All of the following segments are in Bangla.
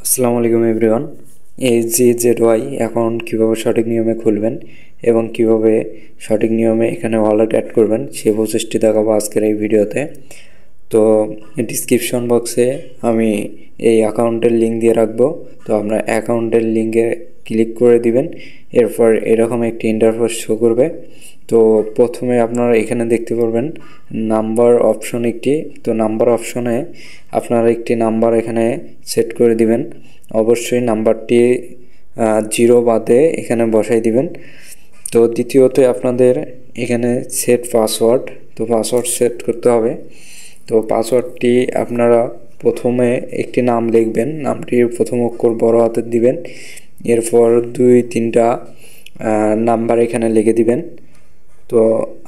আসসালামু আলাইকুম এভরিওয়ান। AZZY অ্যাকাউন্ট কীভাবে সঠিক নিয়মে খুলবেন এবং কিভাবে সঠিক নিয়মে এখানে ওয়ালেট অ্যাড করবেন সেই প্রসেসটি দেখাবো আজকের এই ভিডিওতে। তো ডিসক্রিপশন বক্সে আমি এই অ্যাকাউন্টের লিঙ্ক দিয়ে রাখবো। তো আপনার অ্যাকাউন্টের লিঙ্কে ক্লিক করে দিবেন। এরপর এরকম একটি ইন্টারফেস শো করবে। তো প্রথমে আপনারা এখানে দেখতে পারবেন নাম্বার অপশন একটি। তো নাম্বার অপশনে আপনারা একটি নাম্বার এখানে সেট করে দিবেন। অবশ্যই নাম্বারটি 0 বাদে এখানে বসাই দিবেন। তো দ্বিতীয়ত আপনাদের এখানে সেট পাসওয়ার্ড, তো পাসওয়ার্ড সেট করতে হবে। তো পাসওয়ার্ডটি আপনারা প্রথমে একটি নাম লিখবেন, নামটির প্রথম অক্ষর বড় হাতের দিবেন। এরপর 2-3টা নাম্বার এখানে লিখে দিবেন। তো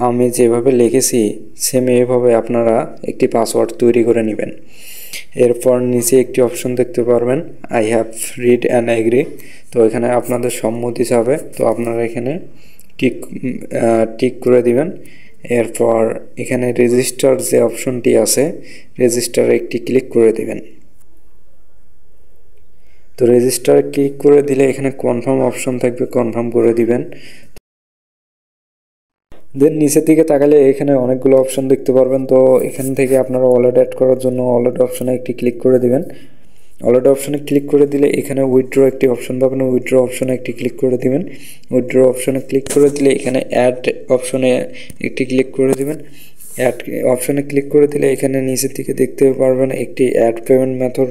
আমি যেভাবে লিখেছি সেম এইভাবে আপনারা একটি পাসওয়ার্ড তৈরি করে নেবেন। এরপর নিচে একটি অপশন দেখতে পারবেন, I have read and agree. তো এখানে আপনাদের সম্মতি চাবে, তো আপনারা এখানে টিক করে দিবেন। এরপর এখানে রেজিস্টার যে অপশনটি আছে, রেজিস্টারে একটি ক্লিক করে দিবেন। তো রেজিস্টারে ক্লিক করে দিলে এখানে কনফার্ম অপশন থাকবে, কনফার্ম করে দিবেন। দেন নিচের দিকে তাকালে এখানে অনেকগুলো অপশন দেখতে পারবেন। তো এখান থেকে আপনারা ওয়ালেট অ্যাড করার জন্য ওয়ালেট অপশনে একটি ক্লিক করে দিবেন। ওয়ালেট অপশনে ক্লিক করে দিলে এখানে উইথড্র একটি অপশন পাবেন, উইথড্র অপশনে একটি ক্লিক করে দিবেন। উইথড্র অপশনে ক্লিক করে দিলে এখানে অ্যাড অপশনে একটি ক্লিক করে দিবেন। অ্যাড অপশনে ক্লিক করে দিলে এখানে নিচের দিকে দেখতে পারবেন একটি অ্যাড পেমেন্ট মেথড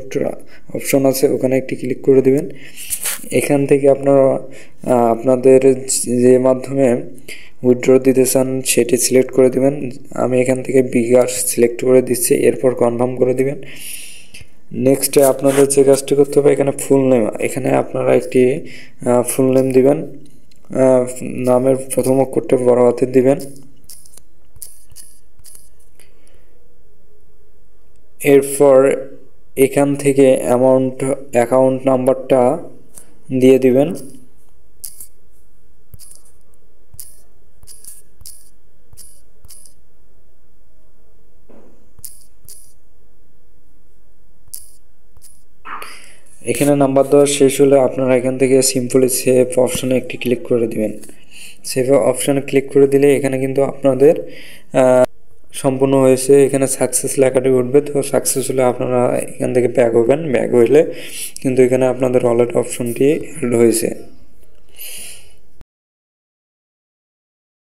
অপশন আছে, ওখানে একটি ক্লিক করে দিবেন। এখান থেকে আপনারা আপনাদের যে মাধ্যমে উইথড্র দিতে চান সেটি সিলেক্ট করে দিবেন। আমি এখান থেকে বিকাশ সিলেক্ট করে দিচ্ছি, এরপর কনফার্ম করে দিবেন। নেক্সটে আপনাদের যে কাজটি করতে হবে, এখানে ফুল নেম, এখানে আপনারা একটি ফুল নেম দিবেন। নামের প্রথম অক্ষরটা বড় হাতের দিবেন। এরপর এখান থেকে অ্যাকাউন্ট নাম্বারটা দিয়ে দিবেন। এখানে নাম্বার দেওয়া শেষ হলে আপনারা এখান থেকে সিম্পলি সেভ অপশনে একটি ক্লিক করে দিবেন। সেভ অপশনে ক্লিক করে দিলে এখানে কিন্তু আপনাদের সম্পূর্ণ হয়েছে, এখানে সাকসেস লেখাটি উঠবে। তো সাকসেস হলে আপনারা এখান থেকে ব্যাক হবেন, ব্যাক হইলে কিন্তু এখানে আপনাদের ওয়ালেট অপশনটি অ্যাড হয়েছে।